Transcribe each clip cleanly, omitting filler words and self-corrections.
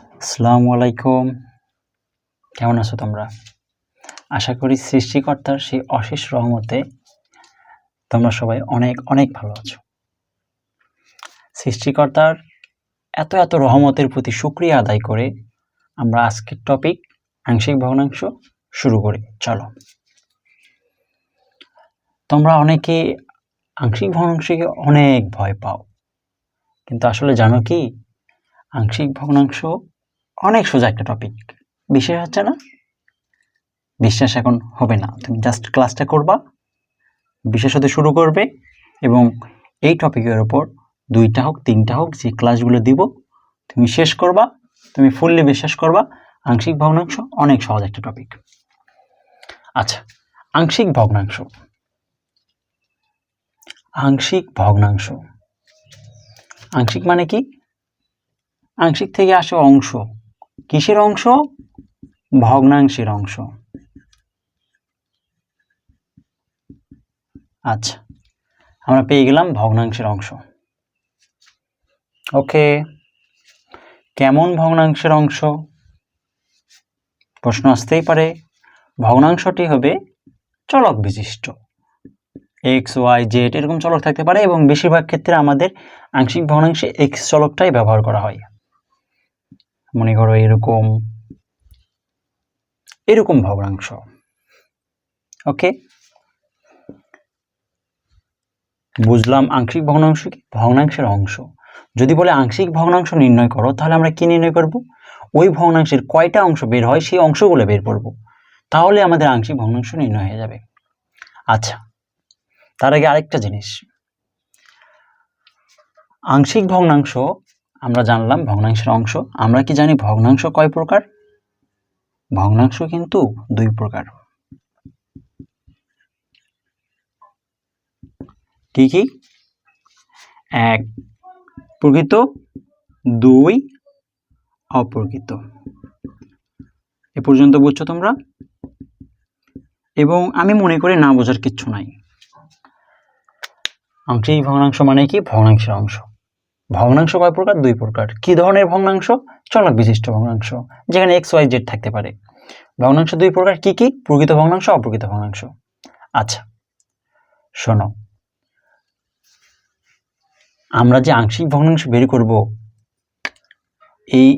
আসসালামু আলাইকুম। কেমন আছো তোমরা? আশা করি সৃষ্টিকর্তার সেই অশেষ রহমতে তোমরা সবাই অনেক অনেক ভালো আছো। সৃষ্টিকর্তার এত রহমতের প্রতি শুকরিয়া আদায় করে আমরা আজকের টপিক আংশিক ভগ্নাংশ শুরু করি। চলো। তোমরা অনেকে আংশিক ভগ্নাংশকে অনেক ভয় পাও, কিন্তু আসলে জানো কি আংশিক ভগ্নাংশ অনেক সোজা একটা টপিক। বিশ্বাস হচ্ছে না? বিশ্বাস এখন হবে না, তুমি জাস্ট ক্লাসটা করবা, বিশ্বাস হতে শুরু করবে এবং এই টপিকের উপর 2টা হোক 3টা হোক যে ক্লাসগুলো দিব তুমি শেষ করবা, তুমি ফুললি বিশ্বাস করবা আংশিক ভগ্নাংশ অনেক সহজ একটা টপিক। আচ্ছা, আংশিক ভগ্নাংশ। আংশিক ভগ্নাংশ, আংশিক মানে কি? আংশিক থেকে আসে অংশ। কিসের অংশ? ভগ্নাংশের অংশ। আচ্ছা, আমরা পেয়ে গেলাম ভগ্নাংশের অংশ। ওকে, কেমন ভগ্নাংশের অংশ? প্রশ্ন আসতেই পারে। ভগ্নাংশটি হবে চলক বিশিষ্ট, এক্স ওয়াই জেড এরকম চলক থাকতে পারে এবং বেশিরভাগ ক্ষেত্রে আমাদের আংশিক ভগ্নাংশে এক্স চলকটাই ব্যবহার করা হয়। মনে করো এরকম এরকম ভগ্নাংশ। ওকে, বুঝলাম আংশিক ভগ্নাংশ কি? ভগ্নাংশের অংশ। যদি বলে আংশিক ভগ্নাংশ নির্ণয় করো, তাহলে আমরা কি নির্ণয় করব? ওই ভগ্নাংশের কয়টা অংশ বের হয় সেই অংশগুলো বের করব, তাহলে আমাদের আংশিক ভগ্নাংশ নির্ণয় হয়ে যাবে। আচ্ছা, তার আগে আরেকটা জিনিস, আংশিক ভগ্নাংশ আমরা জানলাম ভগ্নাংশের অংশ। আমরা কি জানি ভগ্নাংশ কয় প্রকার? ভগ্নাংশ কিন্তু 2 প্রকার। কি কি? 1 প্রকৃত, 2 অপ্রকৃত। এ পর্যন্ত বুঝছো তোমরা? এবং আমি মনে করি না বোঝার কিচ্ছু নাই। আংশিক ভগ্নাংশ মানে কি? ভগ্নাংশের অংশ। ভগ্নাংশ কয় প্রকার? 2 প্রকার। কি ধরনের ভগ্নাংশ? চলক বিশিষ্ট ভগ্নাংশ, যেখানে এক্স ওয়াই জেড থাকতে পারে। ভগ্নাংশ 2 প্রকার। কি কি? প্রকৃত ভগ্নাংশ, অপ্রকৃত ভগ্নাংশ। আচ্ছা শোনো, আমরা যে আংশিক ভগ্নাংশ বের করব, এই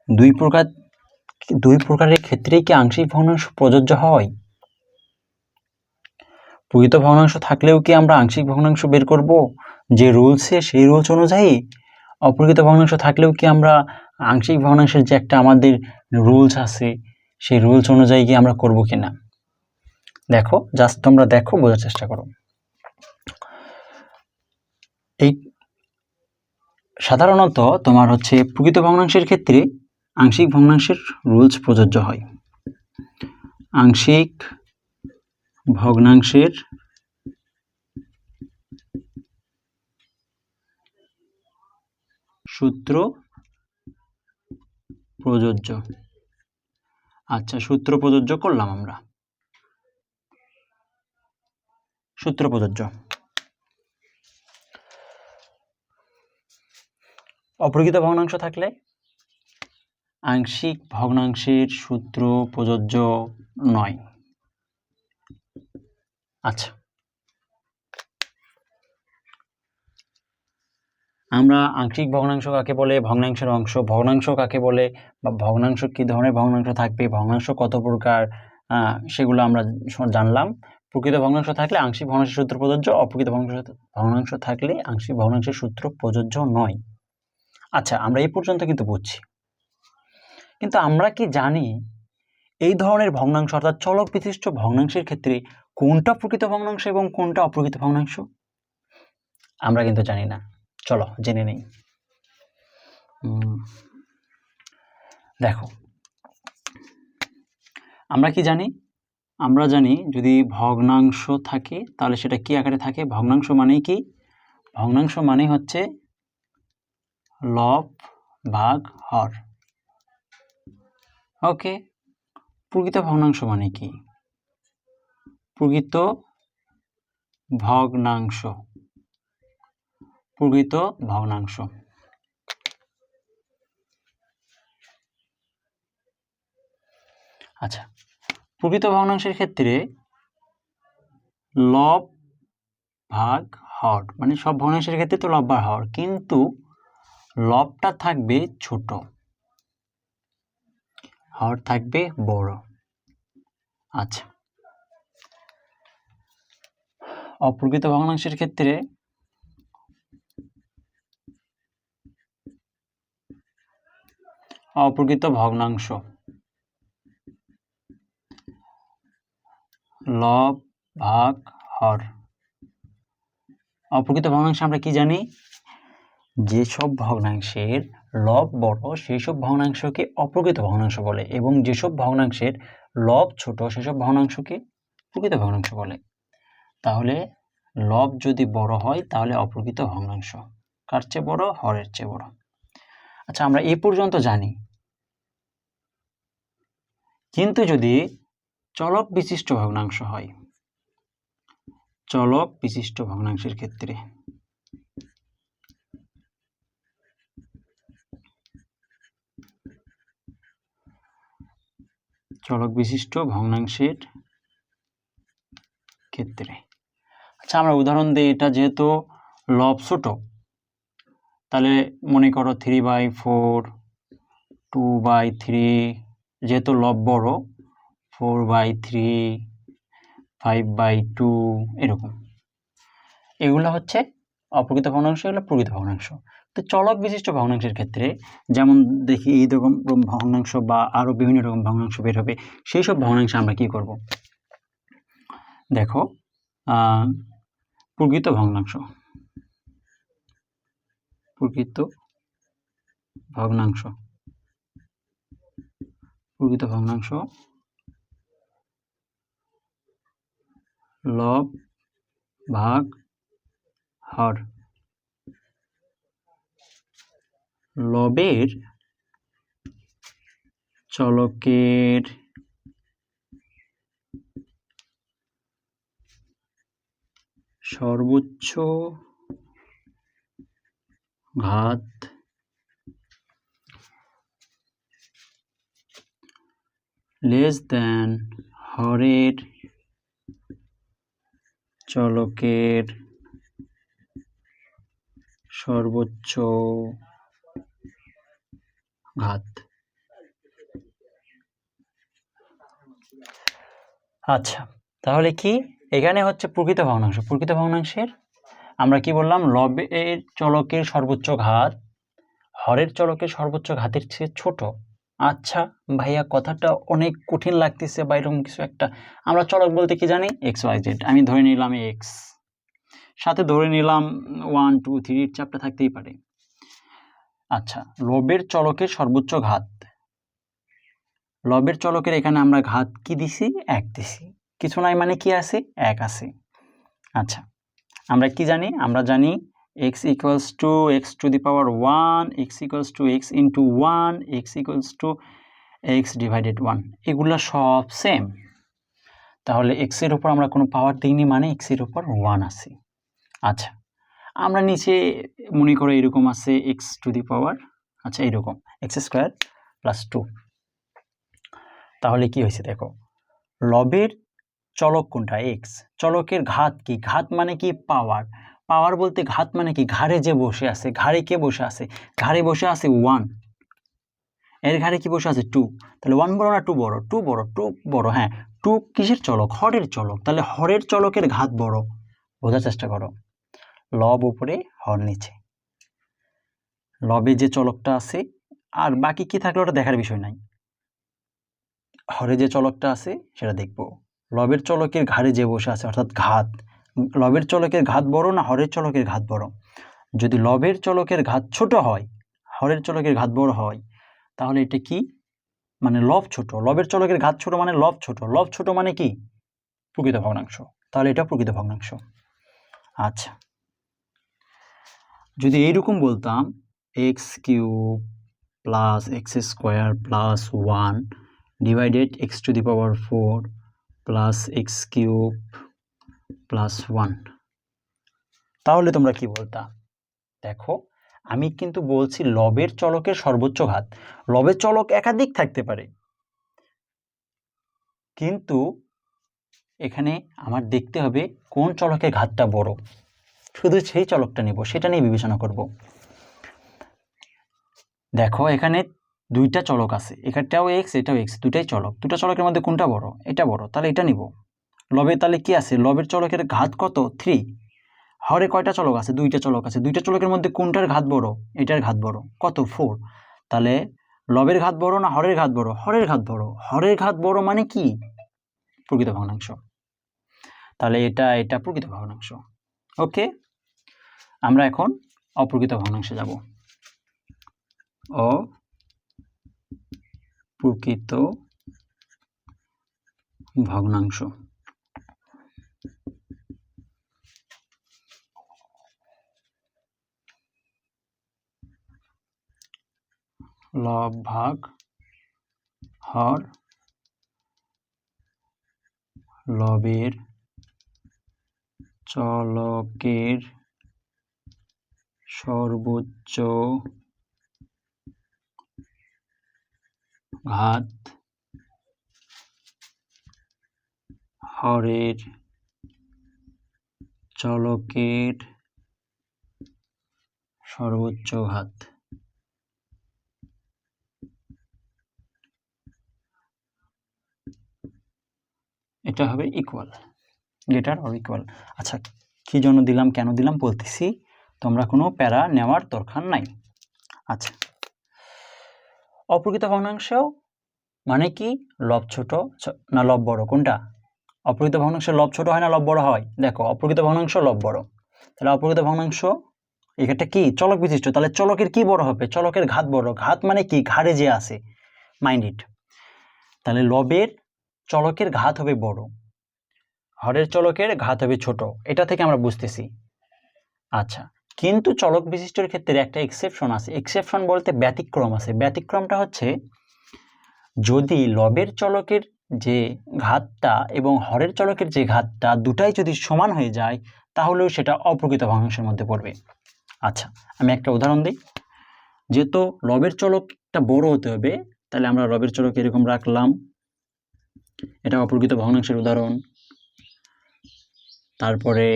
2 প্রকারের ক্ষেত্রেই কি আংশিক ভগ্নাংশ প্রযোজ্য হয়? প্রকৃত ভগ্নাংশ থাকলেও কি আমরা আংশিক ভগ্নাংশ বের করব যে রুলসে, সেই রুলস অনুযায়ী? অপ্রকৃত ভগ্নাংশ থাকলেও কি আমরা আংশিক ভগ্নাংশের যে একটা আমাদের রুলস আছে, সেই রুলস অনুযায়ী কি আমরা করব কিনা? দেখো, জাস্ট তোমরা দেখো, বোঝার চেষ্টা করো। এই সাধারণত তোমার হচ্ছে প্রকৃত ভগ্নাংশের ক্ষেত্রে আংশিক ভগ্নাংশের রুলস প্রযোজ্য হয়। আংশিক ভগ্নাংশের সূত্র প্রযোজ্য। আচ্ছা, সূত্র প্রযোজ্য করলাম আমরা, সূত্র প্রযোজ্য। অপ্রকৃত ভগ্নাংশ থাকলে আংশিক ভগ্নাংশের সূত্র প্রযোজ্য নয়। আচ্ছা, আমরা আংশিক ভগ্নাংশ কাকে বলে, ভগ্নাংশের অংশ, ভগ্নাংশ কাকে বলে, বা ভগ্নাংশ কি ধরনের ভগ্নাংশ থাকবে, ভগ্নাংশ কত প্রকার, সেগুলো আমরা জানলাম। প্রকৃত ভগ্নাংশ থাকলে আংশিক ভগ্নাংশের সূত্র প্রযোজ্য, অপ্রকৃত ভগ্নাংশ থাকলে আংশিক ভগ্নাংশের সূত্র প্রযোজ্য নয়। আচ্ছা, আমরা এই পর্যন্ত কিন্তু বুঝছি, কিন্তু আমরা কি জানি এই ধরনের ভগ্নাংশ অর্থাৎ চলক বিশিষ্ট ভগ্নাংশের ক্ষেত্রে কোনটা প্রকৃত ভগ্নাংশ এবং কোনটা অপ্রকৃত ভগ্নাংশ? আমরা কিন্তু জানি না। চলো জেনে নেই। দেখো, আমরা কি জানি? আমরা জানি যদি ভগ্নাংশ থাকে তাহলে সেটা কি আকারে থাকে? ভগ্নাংশ মানেই কি? ভগ্নাংশ মানে হচ্ছে লব ভাগ হর। ওকে, প্রকৃত ভগ্নাংশ মানে কি? প্রকৃত ভগ্নাংশ, প্রকৃত ভগ্নাংশ। আচ্ছা, প্রকৃত ভগ্নাংশের ক্ষেত্রে লব ভাগ হর, মানে সব ভগ্নাংশের ক্ষেত্রে তো লব ভাগ হর, কিন্তু লবটা থাকবে ছোট, হর থাকবে বড়। আচ্ছা, অপ্রকৃত ভগ্নাংশের ক্ষেত্রে অপ্রকৃত ভগ্নাংশ লব ভাগ হর। অপ্রকৃত ভগ্নাংশে আমরা কি জানি, যেসব ভগ্নাংশের লব বড় সেই সব ভগ্নাংশকে অপ্রকৃত ভগ্নাংশ বলে, এবং যেসব ভগ্নাংশের লব ছোট সেসব ভগ্নাংশকে প্রকৃত ভগ্নাংশ বলে। তাহলে লব যদি বড় হয় তাহলে অপ্রকৃত ভগ্নাংশ, কার চেয়ে বড়, হরের চেয়ে বড়। আচ্ছা, আমরা এই পর্যন্ত জানি, কিন্তু যদি চলক বিশিষ্ট ভগ্নাংশ হয়, চলক বিশিষ্ট ভগ্নাংশের ক্ষেত্রে চলক বিশিষ্ট ভগ্নাংশের ক্ষেত্রে, আচ্ছা আমরা উদাহরণ দিই। এটা যেহেতু লব ছোট, তাহলে মনে করো 3/4, 2/3, যেহেতু লব বড় 4/3, 5/2, এরকম। এগুলো হচ্ছে অপ্রকৃত ভগ্নাংশ, এগুলো প্রকৃত ভগ্নাংশ। তো চলক বিশিষ্ট ভগ্নাংশের ক্ষেত্রে যেমন দেখি এই রকম ভগ্নাংশ বা আরো বিভিন্ন রকম ভগ্নাংশ বের হবে, সেই সব ভগ্নাংশে আমরা কি করব, দেখো প্রকৃত ভগ্নাংশ, প্রকৃত ভগ্নাংশ, প্রকৃত ভগ্নাংশ লব ভাগ হর। লবের চলকের সর্বোচ্চ ঘাত লেস দেন হরের চলকের সর্বোচ্চ ঘাত। আচ্ছা, তাহলে কি এখানে হচ্ছে প্রকৃত ভগ্নাংশ, প্রকৃত ভগ্নাংশের আমরা কি বললাম, লবের চলকের সর্বোচ্চ ঘাত হরের চলকের সর্বোচ্চ ঘাতের চেয়ে ছোট। আচ্ছা ভাইয়া, কথাটা অনেক কঠিন লাগতেছে বা এরকম কিছু একটা। আমরা চলক বলতে কি জানি, XYZ, আমি ধরে নিলাম X, সাথে ধরে নিলাম 1 2 3 চাপটা থাকতেই পারে। আচ্ছা, লবের চলকের সর্বোচ্চ ঘাত, লবের চলকের এখানে আমরা ঘাত কি দিছি, 1 দিছি, কিছু নাই মানে কি আছে, 1 আছে। আচ্ছা, আমরা কি জানি, আমরা জানি x equals to x to the power 1, x equals to x into 1, x equals to x divided 1, এগুলো সব সেম। তাহলে x এর উপর আমরা কোনো পাওয়ার দিইনি, মানে x এর উপর 1 আছে। আচ্ছা, আমরা নিচে মনে করো এরকম আছে x to the power, আচ্ছা এরকম x square plus 2। তাহলে কি হয়েছে দেখো, লবের চলক কোনটা, x, চলকের ঘাত কি, ঘাত মানে কি পাওয়ার, পাওয়ার বলতে ঘাত মানে কি, ঘাড়ে যে বসে আছে, ঘাড়ে কে বসে আছে, ঘাড়ে বসে আছে 1, এর ঘাড়ে কি বসে আছে 2, তাহলে 1 বড় না 2 বড়, 2 বড়, 2 বড়, হ্যাঁ 2 কিসের চলক, হরের চলক, তাহলে হরের চলকের ঘাত বড়। বোঝার চেষ্টা করো, লব উপরে হর নিচে, লবে যে চলকটা আছে, আর বাকি কি থাকলে ওটা দেখার বিষয় নাই, হরে যে চলকটা আছে সেটা দেখবো। লবের চলকের ঘাড়ে যে বসে আছে অর্থাৎ ঘাত, লবের চলকের ঘাত বড় না হরের চলকের ঘাত বড়, যদি লবের চলকের ঘাত ছোট হয় হরের চলকের ঘাত বড় হয়, তাহলে এটা কি, মানে লব ছোট, লবের চলকের ঘাত ছোট মানে লব ছোট, লব ছোট মানে কি প্রকৃত ভগ্নাংশ, তাহলে এটা প্রকৃত ভগ্নাংশ। আচ্ছা, যদি এইরকম বলতাম x cube plus x square plus 1 divided x to the power 4 plus x cube plus 1, তাহলে তোমরা কি বলতা, দেখো আমি কিন্তু বলছি লবের চলকের সর্বোচ্চ ঘাত, লবের চলক একাধিক থাকতে পারে, কিন্তু এখানে আমার দেখতে হবে কোন চলকের ঘাতটা বড়, শুধু সেই চলকটা নেব, সেটা নিয়ে বিবেচনা করব। দেখো এখানে দুইটা চলক আছে, এখানটাও এক্স এটাও এক্স, দুটাই চলক। দুটা চলকের মধ্যে কোনটা বড়? এটা বড়, তাহলে এটা নিব। লবে তাহলে কি আছে? লবের চলকের ঘাত কত? 3। হরে কয়টা চলক আছে? দুইটা চলক আছে। দুইটা চলকের মধ্যে কোনটার ঘাত বড়? এটার ঘাত বড়। কত? 4। তাহলে লবের ঘাত বড় না হরের ঘাত বড়? হরের ঘাত বড়। হরের ঘাত বড় মানে কি? প্রকৃত ভগ্নাংশ। তাহলে এটা প্রকৃত ভগ্নাংশ। ওকে, আমরা এখন অপ্রকৃত ভগ্নাংশে যাব। অপ্রকৃত ভগ্নাংশ। লব ভাগ হর, লবের চলকের সর্বোচ্চ ঘাত হরের চলকের সর্বোচ্চ ঘাত। এটা হবে ইকুয়াল, গ্রেটার অর ইকুয়াল। আচ্ছা, কি জন্য দিলাম, কেন দিলাম বলতেছি, তোমরা কোনো প্যারা নেওয়ার দরকার নাই। আচ্ছা, অপ্রকৃত ভগ্নাংশ মানে কি? লব ছোট না লব বড়? কোনটা? অপ্রকৃত ভগ্নাংশের লব ছোট হয় না লব বড় হয়? দেখো, অপ্রকৃত ভগ্নাংশ লব বড়। তাহলে অপ্রকৃত ভগ্নাংশ এটা কি? চলক বিশিষ্ট। তাহলে চলকের কি বড় হবে? চলকের ঘাত বড়। ঘাত মানে কি? ঘাড়ে যে আছে, মাইন্ড ইট। তাহলে লবের চলকের ঘাত হবে বড়, হরের চলকের ঘাত হবে ছোট। এটা থেকে আমরা বুঝতেছি। আচ্ছা, কিন্তু চলক বিশিষ্টের ক্ষেত্রে একটা এক্সেপশন আছে। এক্সেপশন বলতে ব্যতিক্রম আছে। ব্যতিক্রমটা হচ্ছে, যদি লবের চলকের যে ঘাতটা এবং হরের চলকের যে ঘাতটা দুটাই যদি সমান হয়ে যায়, তাহলেও সেটা অপ্রকৃত ভগ্নাংশের মধ্যে পড়বে। আচ্ছা, আমি একটা উদাহরণ দিই। যেহেতু লবের চলকটা বড় হতে হবে, তাহলে আমরা লবের চলক এরকম রাখলাম। এটা অপ্রকৃত ভগ্নাংশের উদাহরণ। তারপরে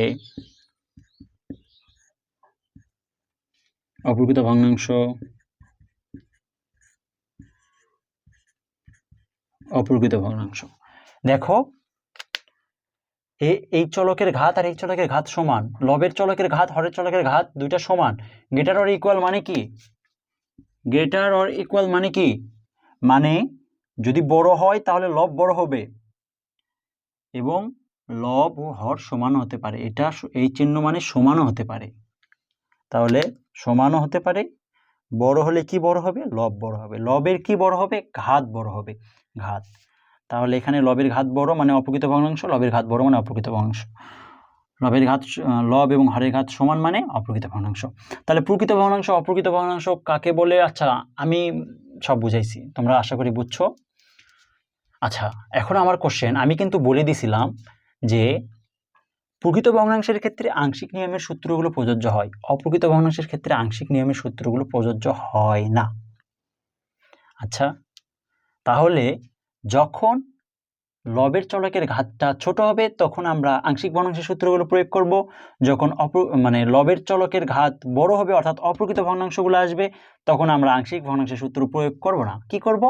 অপ্রকৃত ভগ্নাংশ, অপ্রকৃত ভগ্নাংশ। দেখো, এই চলকের ঘাত আর এই চলকের ঘাত সমান। লবের চলকের ঘাত হরের চলকের ঘাত দুইটা সমান। গ্রেটার অর ইকুয়াল মানে কি? গ্রেটার অর ইকুয়াল মানে কি? মানে যদি বড় হয় তাহলে লব বড় হবে এবং লব ও হর সমানও হতে পারে। এটা এই চিহ্ন মানে সমানও হতে পারে। তাহলে সমানও হতে পারে। বড় হলে কি বড় হবে? লব বড় হবে। লবের কি বড় হবে? ঘাত বড় হবে। ঘাত। তাহলে এখানে লবের ঘাত বড় মানে অপ্রকৃত ভগ্নাংশ, লবের ঘাত বড় মানে অপ্রকৃত ভগ্নাংশ। লবের ঘাত, লব এবং হরের ঘাত সমান মানে অপ্রকৃত ভগ্নাংশ। তাহলে প্রকৃত ভগ্নাংশ অপ্রকৃত ভগ্নাংশ কাকে বলে? আচ্ছা, আমি সব বুঝাইছি, তোমরা আশা করি বুঝছো। আচ্ছা, এখন আমার কোশ্চেন, আমি কিন্তু বলে দিছিলাম যে প্রকৃত ভগ্নাংশের ক্ষেত্রে আংশিক নিয়মের সূত্রগুলো প্রযোজ্য হয়, অপ্রকৃত ভগ্নাংশের ক্ষেত্রে আংশিক নিয়মের সূত্রগুলো প্রযোজ্য হয় না। আচ্ছা, তাহলে যখন লবের চলকের ঘাতটা ছোট হবে তখন আমরা আংশিক ভগ্নাংশের সূত্রগুলো প্রয়োগ করব। যখন লবের চলকের ঘাত বড় হবে অর্থাৎ অপ্রকৃত ভগ্নাংশগুলো আসবে, তখন আমরা আংশিক ভগ্নাংশের সূত্র প্রয়োগ করব না। কি করব?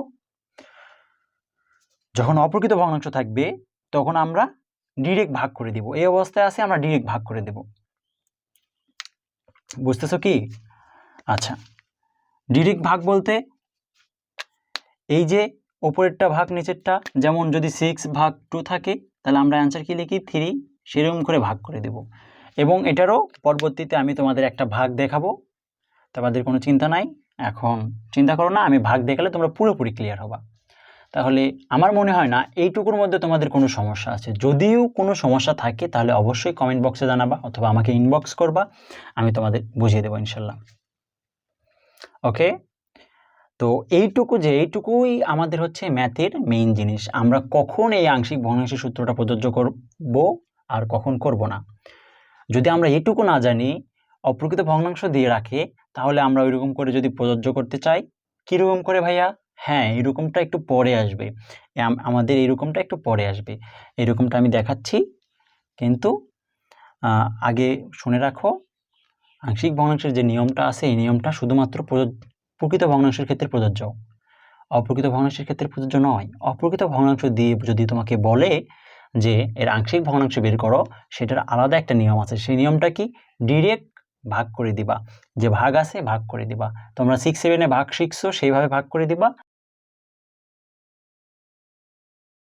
যখন অপ্রকৃত ভগ্নাংশ থাকবে তখন আমরা ডিরেক্ট ভাগ করে দিব। এই অবস্থায় আছে, আমরা ডিরেক্ট ভাগ করে দেব। বুঝতেছো কি? আচ্ছা, ডিরেক্ট ভাগ বলতে এই যে উপরেরটা ভাগ নিচেরটা, যেমন যদি 6/2 থাকে তাহলে আমরা অ্যান্সার কি লিখি? 3, সেরকম করে ভাগ করে দেব। এবং এটারও পরবর্তীতে আমি তোমাদের একটা ভাগ দেখাবো, তোমাদের কোনো চিন্তা নাই, এখন চিন্তা করো না, আমি ভাগ দেখালে তোমরা পুরোপুরি ক্লিয়ার হবা। তাহলে আমার মনে হয় না এইটুকুর মধ্যে তোমাদের কোনো সমস্যা আছে। যদিও কোনো সমস্যা থাকে তাহলে অবশ্যই কমেন্ট বক্সে জানাবা অথবা আমাকে ইনবক্স করবা, আমি তোমাদের বুঝিয়ে দেবো ইনশাল্লাহ। ওকে, তো এইটুকুই আমাদের হচ্ছে ম্যাথের মেইন জিনিস। আমরা কখন এই আংশিক ভগ্নাংশের সূত্রটা প্রযোজ্য করব আর কখন করব না, যদি আমরা এইটুকু না জানি, অপ্রকৃত ভগ্নাংশ দিয়ে রাখে, তাহলে আমরা ওইরকম করে যদি প্রযোজ্য করতে চাই, কীরকম করে ভাইয়া? হ্যাঁ, এরকমটা একটু পরে আসবে। আমাদের এরকমটা একটু পরে আসবে। এরকমটা আমি দেখাচ্ছি। কিন্তু আগে শুনে রাখো, আংশিক ভগ্নাংশের যে নিয়মটা আছে এই নিয়মটা শুধুমাত্র প্রকৃত ভগ্নাংশের ক্ষেত্রে প্রযোজ্য, অপ্রকৃত ভগ্নাংশের ক্ষেত্রে প্রযোজ্য নয়। অপ্রকৃত ভগ্নাংশ দিয়ে যদি তোমাকে বলে যে এর আংশিক ভগ্নাংশ বের করো, সেটার আলাদা একটা নিয়ম আছে। সেই নিয়মটা কি? ডিরেক্ট ভাগ করে দিবা, যে ভাগ আছে ভাগ করে দিবা। তোমরা 6-7 ভাগ শিখছো, সেইভাবে ভাগ করে দিবা।